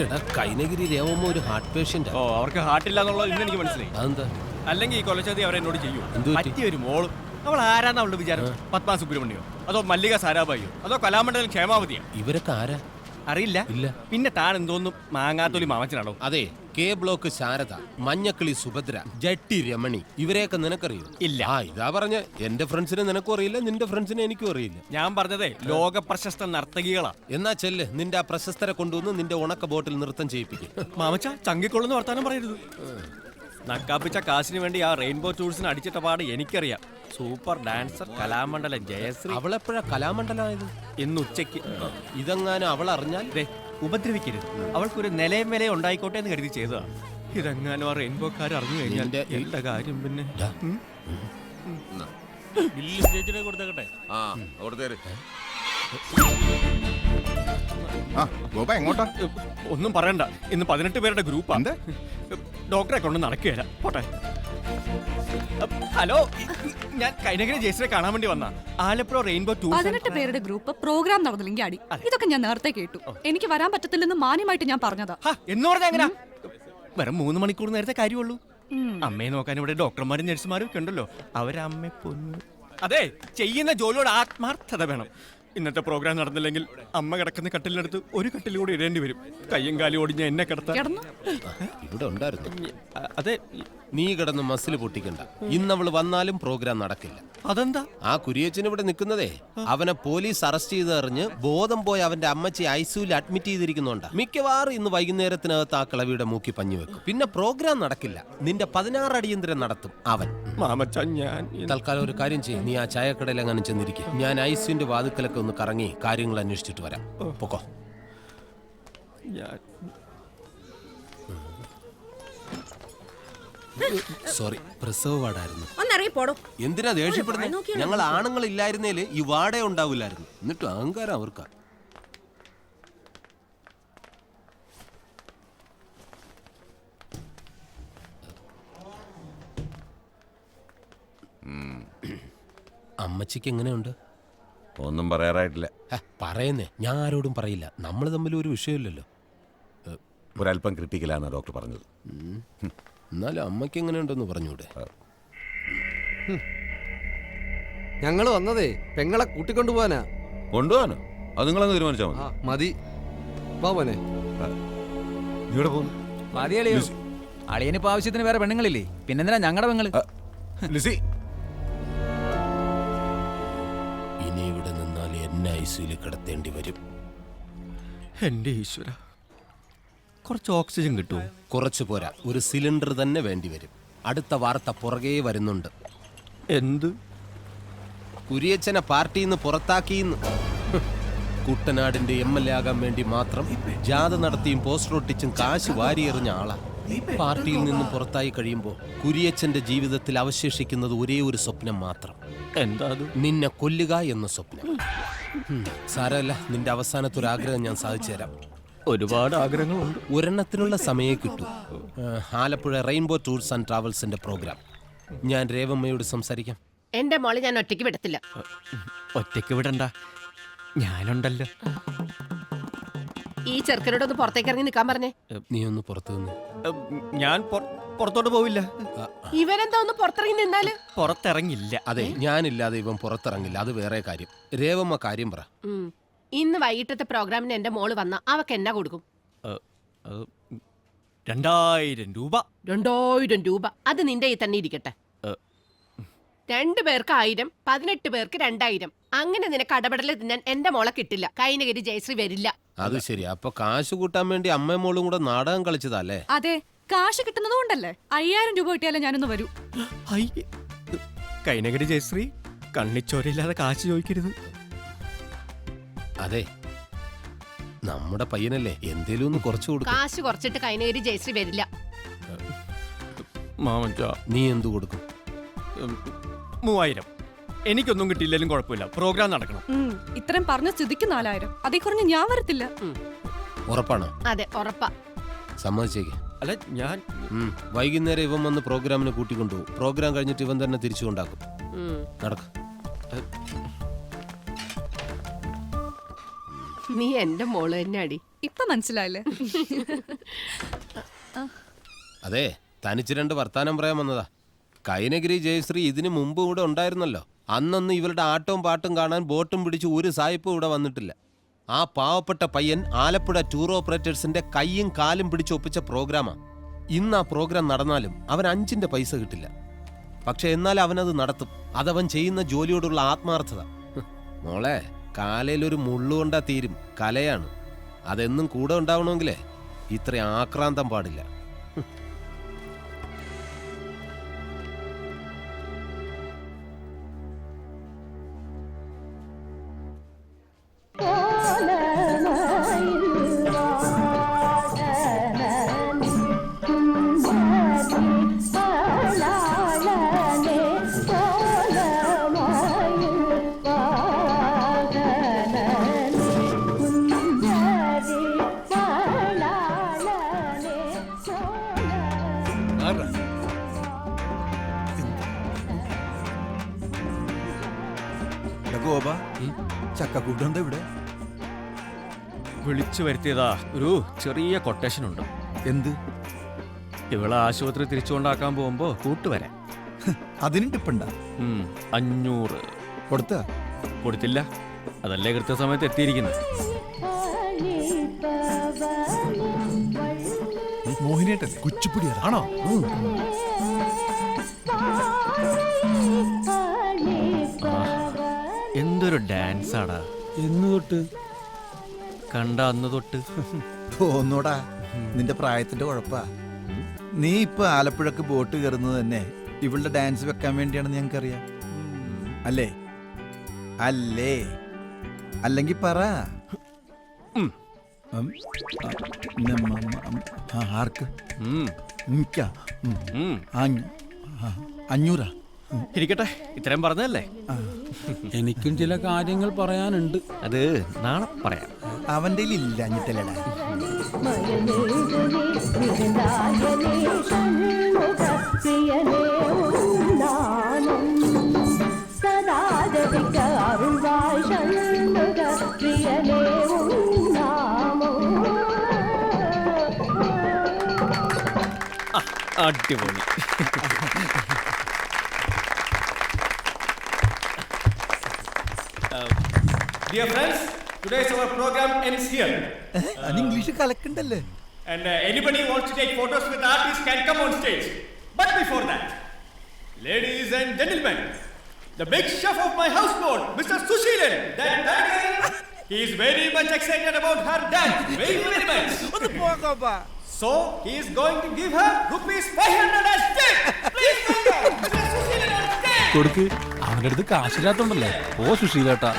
എടാ കൈനഗിരി രേവമ്മ ഒരു heart patient. ഓ അവർക്ക് ഹാർട്ടില്ല എന്നുള്ളത് ഇന്ന് എനിക്ക് മനസ്സിലായി. അതെന്താ? അല്ലെങ്കിൽ ഈ കൊലച്ചതി അവരെന്നോട് ചെയ്യൂ. എന്ത് പറ്റി? പറ്റിയൊരു മോള്. അവൾ ആരാന്ന് അവളുടെ വിചാരം? പത്മ സുബ്രഹ്മണ്യോ അതോ മല്ലിക സാരാഭായിയോ അതോ കലാമണ്ഡലം ക്ഷേമാവതിയോ? ഇവരൊക്കെ ആരാ? അറിയില്ല. ഇല്ല. പിന്നെ താൻ എന്തോന്നും മാങ്ങാത്തൊലി മാമച്ചനാണോ? അതെ, കെ ബ്ലോക്ക് ശാരദ, മഞ്ഞക്കിളി സുഭദ്ര, ജട്ടി രമണി, ഇവരെയൊക്കെ നിനക്കറിയോ? ഇല്ല. ആ ഇതാ പറഞ്ഞ എന്റെ ഫ്രണ്ട്സിനെ നിനക്കും അറിയില്ല, നിന്റെ ഫ്രണ്ട്സിനെ എനിക്കും അറിയില്ല. ഞാൻ പറഞ്ഞതേ ലോക പ്രശസ്ത നർത്തകികളാ. എന്നാ ചെല്ല്, നിന്റെ ആ പ്രശസ്തരെ കൊണ്ടുവന്ന് നിന്റെ ഉണക്ക ബോട്ടിൽ നൃത്തം ചെയ്യിപ്പിക്കും. മാമച്ച ചങ്കിക്കൊള്ളുന്ന വർത്താനം പറയരുത്. നക്കാപ്പിച്ച കാശിന് വേണ്ടി ആ റെയിൻബോ ടൂൾസിന് അടിച്ചിട്ട പാട് എനിക്കറിയാം. Super dancer Kalamandalam Jayashree. അവളെപ്പോഴാ കലാമണ്ഡലമായത്? ഇന്ന് ഉച്ചയ്ക്ക്. ഇതെങ്ങാനും അവൾ അറിഞ്ഞാൽ ഉപദ്രവിക്കരുത്. അവൾക്കൊരു നിലയും വിലയും ഉണ്ടായിക്കോട്ടെ എന്ന് കരുതി ചെയ്തതാ. ഇതെങ്ങാനും ആ റെയിൻബോക്കാർ അറിഞ്ഞു കഴിഞ്ഞാൽ എന്റെ കാര്യം പിന്നെ. എങ്ങോട്ടാ? ഒന്നും പറയണ്ട, ഇന്ന് 18 പേരുടെ ഗ്രൂപ്പാ. ഡോക്ടറെ കൊണ്ട് നടക്കുകയല്ല. പോട്ടെ. ഹലോ, ഞാൻ കൈനഗിരി ജയശ്രീയെ കാണാൻ വേണ്ടി വന്ന ആലപ്പുഴ റെയിൻബോ ടൂർ. 18 പേരുടെ ഗ്രൂപ്പ് പ്രോഗ്രാം നടന്നില്ലെങ്കിൽ അടി. ഇതൊക്കെ ഞാൻ നേരത്തെ കേട്ടു. എനിക്ക് വരാൻ പറ്റത്തില്ലെന്ന് മാന്യമായിട്ട് ഞാൻ പറഞ്ഞതാ. എന്ന് പറഞ്ഞാ എങ്ങനാ? വെറും 3 മണിക്കൂർ നേരത്തെ കാര്യമുള്ളൂ. അമ്മയെ നോക്കാൻ ഇവിടെ ഡോക്ടർമാരും നഴ്സുമാരും ഒക്കെ ഉണ്ടല്ലോ. അവരമ്മ പൊന്നു. അതെ, ചെയ്യുന്ന ജോലിയോട് ആത്മാർത്ഥത വേണം. ഇന്നത്തെ പ്രോഗ്രാം നടന്നില്ലെങ്കിൽ അമ്മ കിടക്കുന്ന കട്ടിലിനടുത്ത് ഒരു കട്ടിൽ കൂടി ഇടേണ്ടി വരും. കയ്യും കാലും ഓടിഞ്ഞ എന്നെ കിടത്താൻ. ഇവിടെ ഉണ്ടായിരുന്നു. അതെ, നീ കിടന്ന് മസിൽ പൊട്ടിക്കണ്ട. ഇന്നവള് വന്നാലും പ്രോഗ്രാം നടക്കില്ല. അതെന്താ? ആ കുരിയച്ചൻ ഇവിടെ നിൽക്കുന്നതേ അവനെ പോലീസ് അറസ്റ്റ് ചെയ്തറിഞ്ഞ് ബോധം പോയി അവന്റെ അമ്മച്ചി ഐസിയുവിൽ അഡ്മിറ്റ് ചെയ്തിരിക്കുന്നുണ്ട്. മിക്കവാറും ഇന്ന് വൈകുന്നേരത്തിനകത്ത് ആ കിളവിയുടെ മൂക്കി പഞ്ഞു വെക്കും. പിന്നെ പ്രോഗ്രാം നടക്കില്ല. നിന്റെ 16 അടിയന്തരം നടത്തും അവൻ. മാമച്ച, ഞാൻ തൽക്കാലം ഒരു കാര്യം ചെയ്യും. നീ ആ ചായക്കടയിൽ അങ്ങനെ ചെന്നിരിക്കും. ഞാൻ ഐസിയുന്റെ വാതുക്കലൊക്കെ ഒന്ന് കറങ്ങി കാര്യങ്ങൾ അന്വേഷിച്ചിട്ട് വരാം. പൊക്കോ. സോറി, പ്രസവ വാർഡായിരുന്നു. എന്തിനാ ദേഷ്യപ്പെടുന്നത്? ഞങ്ങൾ ആണുങ്ങൾ ഇല്ലായിരുന്നേല് ഈ വാടേ ഉണ്ടാവില്ലായിരുന്നു. എന്നിട്ട് അഹങ്കാരം അവർക്കാ. അമ്മച്ചിക്ക് എങ്ങനെയുണ്ട്? ഒന്നും പറയാറായിട്ടില്ല. പറയുന്നേ, ഞാൻ ആരോടും പറയില്ല. നമ്മൾ തമ്മിൽ ഒരു വിഷയമില്ലല്ലോ. ഒരല്പം ക്രിട്ടിക്കലാണ് ഡോക്ടർ പറഞ്ഞത്. എന്നാലും അമ്മയ്ക്ക് എങ്ങനെയുണ്ടെന്ന് പറഞ്ഞൂടെ? ഞങ്ങൾ വന്നതേ പെങ്ങളെ കൂട്ടിക്കൊണ്ടുപോവാനാ. കൊണ്ടുപോകാനോ? അത് നിങ്ങളങ്ങ് തീരുമാനിച്ചാൽ മതി. വാ പോനെ. ഇവിടെ പോകുന്നു. അളിയനിപ്പോ ആവശ്യത്തിന് വേറെ പെണ്ണുങ്ങളില്ലേ? പിന്നെന്തിനാ ഞങ്ങളുടെ പെങ്ങള്? ലിസി, ഇനി ഇവിടെ നിന്നാൽ എന്നെ ഐസിയിൽ കിടത്തേണ്ടി വരും. എന്റെ ഈശ്വര, കുറച്ച് ഓക്സിജൻ കിട്ടുമോ? കുറച്ചു പോരാ, ഒരു സിലിണ്ടർ തന്നെ വേണ്ടി വരും. അടുത്ത വാർത്ത പുറകെ വരുന്നുണ്ട്. എന്ത്? കുരിയച്ചനെ പാർട്ടിയിൽ നിന്ന് പുറത്താക്കിയെന്ന്. കുട്ടനാടിന്റെ MLA ആകാൻ വേണ്ടി മാത്രം ജാഥ നടത്തിയും പോസ്റ്റർ ഒട്ടിച്ചും കാശ് വാരിയെറിഞ്ഞ ആളാ. പാർട്ടിയിൽ നിന്നും പുറത്തായി കഴിയുമ്പോൾ കുരിയച്ചന്റെ ജീവിതത്തിൽ അവശേഷിക്കുന്നത് ഒരേ ഒരു സ്വപ്നം മാത്രം. എന്താ അത്? നിന്നെ കൊല്ലുക എന്ന സ്വപ്നം. സാരമല്ല, നിന്റെ അവസാനത്തെ ഒരു ആഗ്രഹം ഞാൻ സാധിച്ചു തരാം. ഒരുപാട് ആഗ്രഹങ്ങളുണ്ട്. ഒരെണ്ണത്തിനുള്ള സമയം കിട്ടും. ആലപ്പുഴ റെയിൻബോ ടൂർസ് ആൻഡ് ട്രാവൽസിന്റെ പ്രോഗ്രാം. ഞാൻ രേവമ്മയോട് സംസാരിക്കാം. എന്റെ മോളെ ഞാൻ ഒറ്റയ്ക്ക് വിടത്തില്ല. ഒറ്റയ്ക്ക് വിടണ്ട, ഞാനുണ്ടല്ലോ. ഈ ചെറുക്കനോടൊന്ന് പുറത്തേക്ക് ഇറങ്ങി നിൽക്കാൻ പറഞ്ഞേ. നീ ഒന്ന് പുറത്തു നിന്ന്. ഞാൻ പുറത്തോട്ട് പോവില്ല. ഇവരെന്താ ഒന്ന് പുറത്തിറങ്ങി നിന്നാല്? പുറത്തിറങ്ങില്ല. അതെ, ഞാനില്ലാതെ ഇവൻ പുറത്തിറങ്ങില്ല. അത് വേറെ കാര്യം. രേവമ്മ കാര്യം പറ. ഇന്ന് വൈകിട്ടത്തെ പ്രോഗ്രാമിന് എന്റെ മോള് വന്ന അവക്ക് എന്നാ കൊടുക്കും? 2000 രൂപ. 2000 രൂപ? അത് നിന്റെ ഈ തന്നെ ഇരിക്കട്ടെ. 2 പേർക്ക് 1000, 18 പേർക്ക് 2000. അങ്ങനെ നിനക്ക് അടപടല് തിന്നാൻ എന്റെ മോളെ കിട്ടില്ല. കൈനഗിരി ജയശ്രീ വരില്ല. അത് ശരി. അപ്പൊ കാശ് കൂട്ടാൻ വേണ്ടി അമ്മയും മോളും കൂടെ നാടകം കളിച്ചതല്ലേ? അതെ, കാശ് കിട്ടുന്നത് കൊണ്ടല്ലേ. 5000 രൂപ കിട്ടിയാലേ ഞാനൊന്ന് വരൂ. കൈനഗിരി ജയശ്രീ, കണ്ണിച്ചോരയില്ലാതെ കാശ് ചോദിക്കരുത്. അതെ, നമ്മുടെ പയ്യനല്ലേ, എന്തേലും ഒന്ന് കുറച്ചു കൊടുക്കും. കാശ് കുറച്ചിട്ട് കൈനഗിരി ജയശ്രീ വരില്ല. നീ എന്തു കൊടുക്കും? 3000. എനിക്കൊന്നും കിട്ടിയില്ലെങ്കിലും കുഴപ്പമില്ല, പ്രോഗ്രാം നടക്കണം. ഇത്രയും പറഞ്ഞ സ്ഥിതിക്ക് 4000. അതേ കുറഞ്ഞ് ഞാൻ വരത്തില്ല. ഉറപ്പാണോ? അതെ, ഉറപ്പാ. സമ്മതിച്ചേക്ക്. അല്ല, ഞാൻ വൈകുന്നേരം ഇവൻ വന്ന് പ്രോഗ്രാമിന് കൂട്ടിക്കൊണ്ടുപോകും. പ്രോഗ്രാം കഴിഞ്ഞിട്ട് ഇവൻ തന്നെ തിരിച്ചു കൊണ്ടാക്കും. നടക്ക. നീ എന്റെ മോള് തന്നെ അടി. ഇപ്പൊ മനസ്സിലായില്ലേ? അതെ, തനിച്ച് 2 വർത്താനം പറയാൻ വന്നതാ. കൈനഗിരി ജയശ്രീ ഇതിനു മുമ്പ് ഇവിടെ ഉണ്ടായിരുന്നല്ലോ. അന്നൊന്നും ഇവരുടെ ആട്ടവും പാട്ടും കാണാൻ ബോട്ടും പിടിച്ച് ഒരു സായിപ്പും ഇവിടെ വന്നിട്ടില്ല. ആ പാവപ്പെട്ട പയ്യൻ ആലപ്പുഴ ടൂർ ഓപ്പറേറ്റേഴ്സിന്റെ കൈയും കാലും പിടിച്ചൊപ്പിച്ച പ്രോഗ്രാമാ. ഇന്ന് ആ പ്രോഗ്രാം നടന്നാലും അവൻ 5 പൈസ കിട്ടില്ല. പക്ഷെ എന്നാൽ അവനത് നടത്തും. അതവൻ ചെയ്യുന്ന ജോലിയോടുള്ള ആത്മാർത്ഥത. മോളെ, കാലയിലൊരു മുള്ളുകൊണ്ടാ തീരും. കലയാണ്. അതെന്നും കൂടെ ഉണ്ടാവണമെങ്കിലേ ഇത്ര ആക്രാന്തം പാടില്ല. ഗോപ ചക്കക്കൂട്ടുണ്ടോ ഇവിടെ? വിളിച്ചു വരുത്തിയതാ. ഒരു ചെറിയ കൊട്ടേഷൻ ഉണ്ട്. എന്ത്? ഇവളെ ആശുപത്രി തിരിച്ചുകൊണ്ടാക്കാൻ പോകുമ്പോ കൂട്ടുവരാൻ. അതിനും ടിപ്പുണ്ടാ? 500 കൊടുത്ത? കൊടുത്തില്ല. അതല്ലേ കൃത്യസമയത്ത് എത്തിയിരിക്കുന്നത്. മോഹിനിയായിട്ടല്ലേ? കുച്ചിപ്പുടിയാണ്. ആണോ? എന്തൊരു ഡാൻസ് ആടാ. എന്ന് തൊട്ട്? കണ്ട അന്ന് തൊട്ട്. തോന്നൂടാ, നിന്റെ പ്രായത്തിന്റെ കുഴപ്പാ. നീ ഇപ്പൊ ആലപ്പുഴക്ക് ബോട്ട് കയറുന്നത് തന്നെ ഇവളുടെ ഡാൻസ് വെക്കാൻ വേണ്ടിയാണെന്ന് ഞങ്ങൾക്കറിയാം. അല്ലേ? അല്ലേ? അല്ലെങ്കിൽ പറ. ആർക്ക്? എനിക്കാ? 500. ഇരിക്കട്ടെ, ഇത്രയും പറഞ്ഞതല്ലേ. എനിക്കും ചില കാര്യങ്ങൾ പറയാനുണ്ട്. അത് നാളെ പറയാം. അവന്റെ ഇല്ല അഞ്ഞിട്ടല്ലടാ. അടിപൊളി. Dear friends, today's our program ends here. അത് English കലക്കണ്ടല്ലേ? And anybody who wants to take photos with artists can come on stage. But before that, ladies and gentlemen, the big chef of my houseboat, Mr. Sushilan. He is very much excited about her dance. Very, very much. So, he is going to give her rupees 500 as tip. Please welcome Mr. Sushilan on stage. കൊടുക്ക്. അവന്റെ അടുത്ത് കാശില്ലാത്തോണ്ടല്ലേ. ഓ സുശീലേട്ടാ.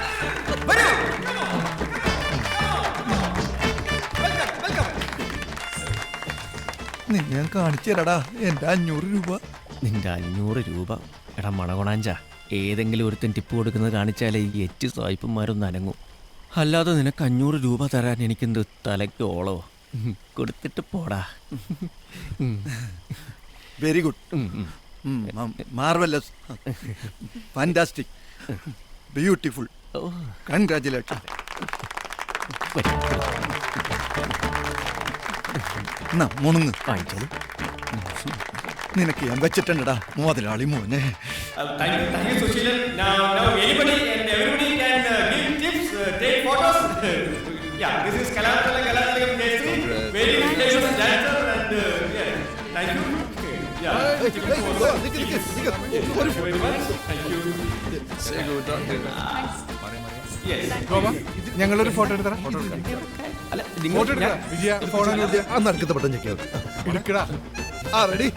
ഞാൻ കാണിച്ചു തരടാ എന്റെ 500 രൂപ. നിന്റെ 500 രൂപ? എടാ മണകൊണാഞ്ച, ഏതെങ്കിലും ഒരുത്തൻ ടിപ്പ് കൊടുക്കുന്നത് കാണിച്ചാലേ ഈ 8 സായിപ്പന്മാരൊന്നും അനങ്ങും. അല്ലാതെ നിനക്ക് 500 രൂപ തരാൻ എനിക്കെന്ത് തലയ്ക്ക് ഓളോ? കൊടുത്തിട്ട് പോടാ. Very good, marvellous, fantastic, beautiful, congratulation. മുണുങ്ങ്. നിനക്ക് ഞാൻ വെച്ചിട്ടുണ്ടടാ മുതലാളി മോനെ. ഞങ്ങളൊരു ഫോട്ടോ എടുത്തടാ. നടുക്കത്തെ പട്ടം ചെക്കിയാ റെഡി.